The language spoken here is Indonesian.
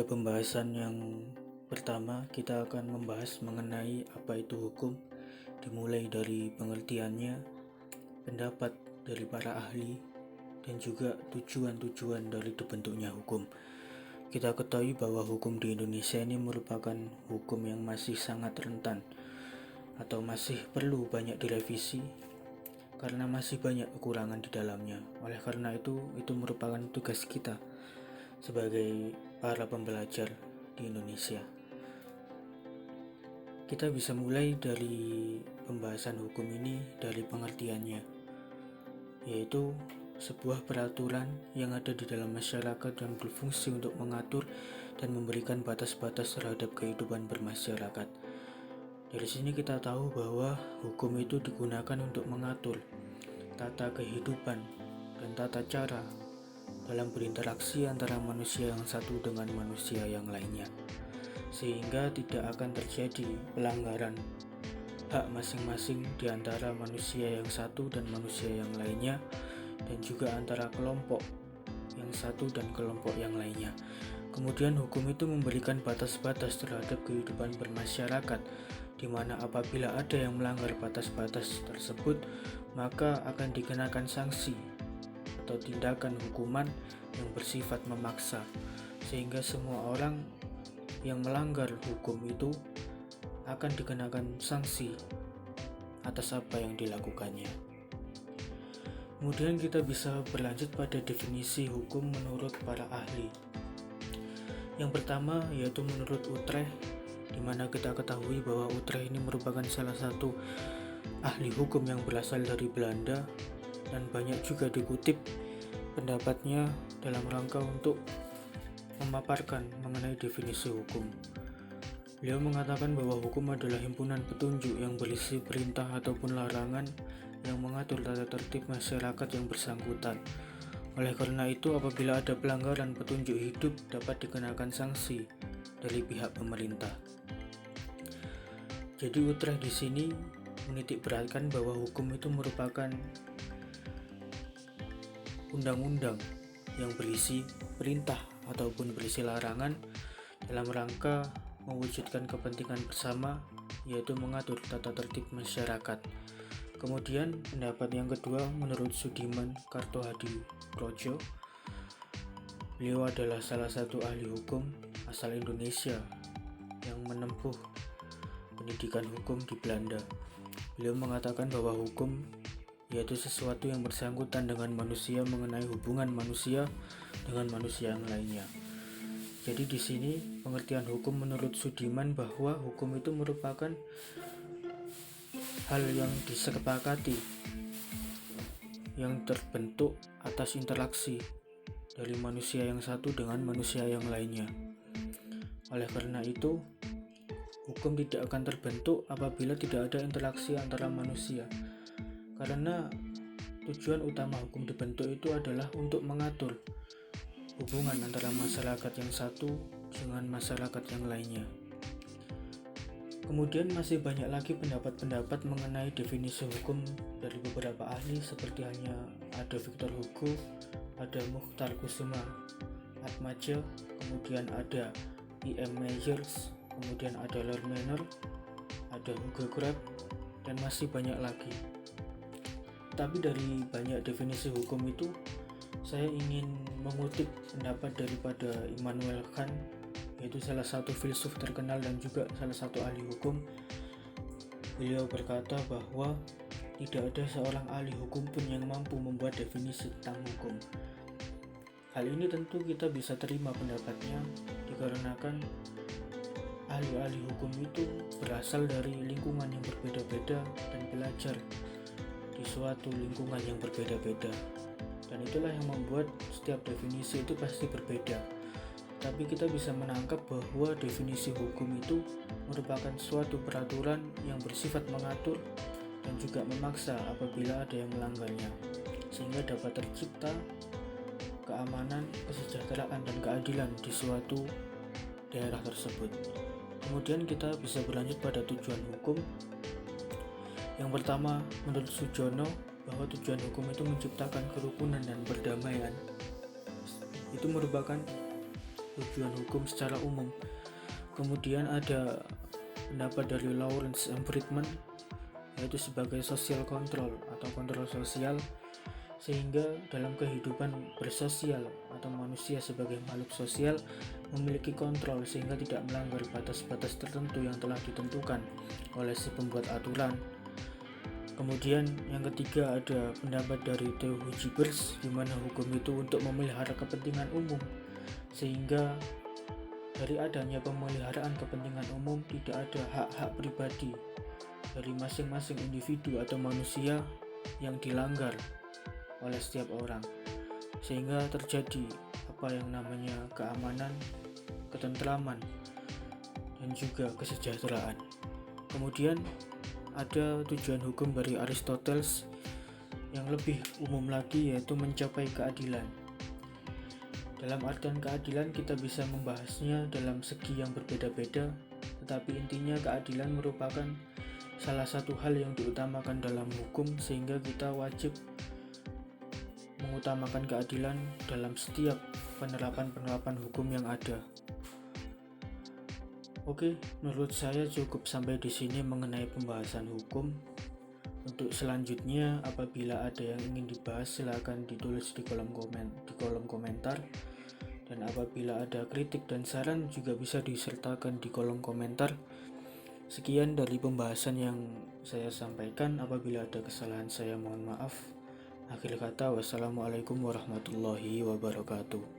pembahasan yang pertama, kita akan membahas mengenai apa itu hukum, dimulai dari pengertiannya, pendapat dari para ahli, dan juga tujuan-tujuan dari dibentuknya hukum. Kita ketahui bahwa hukum di Indonesia ini merupakan hukum yang masih sangat rentan atau masih perlu banyak direvisi karena masih banyak kekurangan di dalamnya. Oleh karena itu merupakan tugas kita sebagai para pembelajar di Indonesia. Kita bisa mulai dari pembahasan hukum ini dari pengertiannya, yaitu sebuah peraturan yang ada di dalam masyarakat dan berfungsi untuk mengatur dan memberikan batas-batas terhadap kehidupan bermasyarakat. Dari sini kita tahu bahwa hukum itu digunakan untuk mengatur tata kehidupan dan tata cara dalam berinteraksi antara manusia yang satu dengan manusia yang lainnya, sehingga tidak akan terjadi pelanggaran hak masing-masing di antara manusia yang satu dan manusia yang lainnya, dan juga antara kelompok yang satu dan kelompok yang lainnya. Kemudian hukum itu memberikan batas-batas terhadap kehidupan bermasyarakat, di mana apabila ada yang melanggar batas-batas tersebut, maka akan dikenakan sanksi atau tindakan hukuman yang bersifat memaksa, sehingga semua orang yang melanggar hukum itu akan dikenakan sanksi atas apa yang dilakukannya. Kemudian kita bisa berlanjut pada definisi hukum menurut para ahli. Yang pertama yaitu menurut Utrecht, di mana kita ketahui bahwa Utrecht ini merupakan salah satu ahli hukum yang berasal dari Belanda, dan banyak juga dikutip pendapatnya dalam rangka untuk memaparkan mengenai definisi hukum. Beliau mengatakan bahwa hukum adalah himpunan petunjuk yang berisi perintah ataupun larangan yang mengatur tata tertib masyarakat yang bersangkutan. Oleh karena itu, apabila ada pelanggaran petunjuk hidup dapat dikenakan sanksi dari pihak pemerintah. Jadi Utrecht di sini menitik beratkan bahwa hukum itu merupakan undang-undang yang berisi perintah ataupun berisi larangan dalam rangka mewujudkan kepentingan bersama, yaitu mengatur tata tertib masyarakat. Kemudian pendapat yang kedua menurut Sudiman Kartohadiprodjo. Beliau adalah salah satu ahli hukum asal Indonesia yang menempuh pendidikan hukum di Belanda. Beliau mengatakan bahwa hukum yaitu sesuatu yang bersangkutan dengan manusia mengenai hubungan manusia dengan manusia yang lainnya. Jadi di sini pengertian hukum menurut Sudiman bahwa hukum itu merupakan hal yang disepakati yang terbentuk atas interaksi dari manusia yang satu dengan manusia yang lainnya. Oleh karena itu, hukum tidak akan terbentuk apabila tidak ada interaksi antara manusia. Karena tujuan utama hukum dibentuk itu adalah untuk mengatur hubungan antara masyarakat yang satu dengan masyarakat yang lainnya. Kemudian masih banyak lagi pendapat-pendapat mengenai definisi hukum dari beberapa ahli, seperti halnya ada Victor Hugo, ada Mukhtar Kusuma Atmaja, kemudian ada I.M. Myers, kemudian ada Lord Manor, ada Hugo Grab, dan masih banyak lagi. Tapi dari banyak definisi hukum itu, saya ingin mengutip pendapat daripada Immanuel Kant, yaitu salah satu filsuf terkenal dan juga salah satu ahli hukum. Beliau berkata bahwa tidak ada seorang ahli hukum pun yang mampu membuat definisi tentang hukum. Hal ini tentu kita bisa terima pendapatnya, dikarenakan ahli-ahli hukum itu berasal dari lingkungan yang berbeda-beda dan belajar di suatu lingkungan yang berbeda-beda, dan itulah yang membuat setiap definisi itu pasti berbeda. Tapi kita bisa menangkap bahwa definisi hukum itu merupakan suatu peraturan yang bersifat mengatur dan juga memaksa apabila ada yang melanggarnya, sehingga dapat tercipta keamanan, kesejahteraan, dan keadilan di suatu daerah tersebut. Kemudian kita bisa berlanjut pada tujuan hukum. Yang pertama, menurut Sujono, bahwa tujuan hukum itu menciptakan kerukunan dan perdamaian. Itu merupakan tujuan hukum secara umum. Kemudian ada pendapat dari Lawrence M. Friedman, yaitu sebagai social control atau kontrol sosial, sehingga dalam kehidupan bersosial atau manusia sebagai makhluk sosial memiliki kontrol sehingga tidak melanggar batas-batas tertentu yang telah ditentukan oleh si pembuat aturan. Kemudian yang ketiga ada pendapat dari Theo Huygheberts, di mana hukum itu untuk memelihara kepentingan umum, sehingga dari adanya pemeliharaan kepentingan umum tidak ada hak-hak pribadi dari masing-masing individu atau manusia yang dilanggar oleh setiap orang, sehingga terjadi apa yang namanya keamanan, ketentraman, dan juga kesejahteraan. Kemudian ada tujuan hukum dari Aristoteles yang lebih umum lagi, yaitu mencapai keadilan. Dalam artian keadilan kita bisa membahasnya dalam segi yang berbeda-beda, tetapi intinya keadilan merupakan salah satu hal yang diutamakan dalam hukum, sehingga kita wajib mengutamakan keadilan dalam setiap penerapan hukum yang ada. Oke, menurut saya cukup sampai di sini mengenai pembahasan hukum. Untuk selanjutnya, apabila ada yang ingin dibahas, silakan ditulis di kolom komentar. Dan apabila ada kritik dan saran juga bisa disertakan di kolom komentar. Sekian dari pembahasan yang saya sampaikan. Apabila ada kesalahan saya mohon maaf. Akhir kata, wassalamualaikum warahmatullahi wabarakatuh.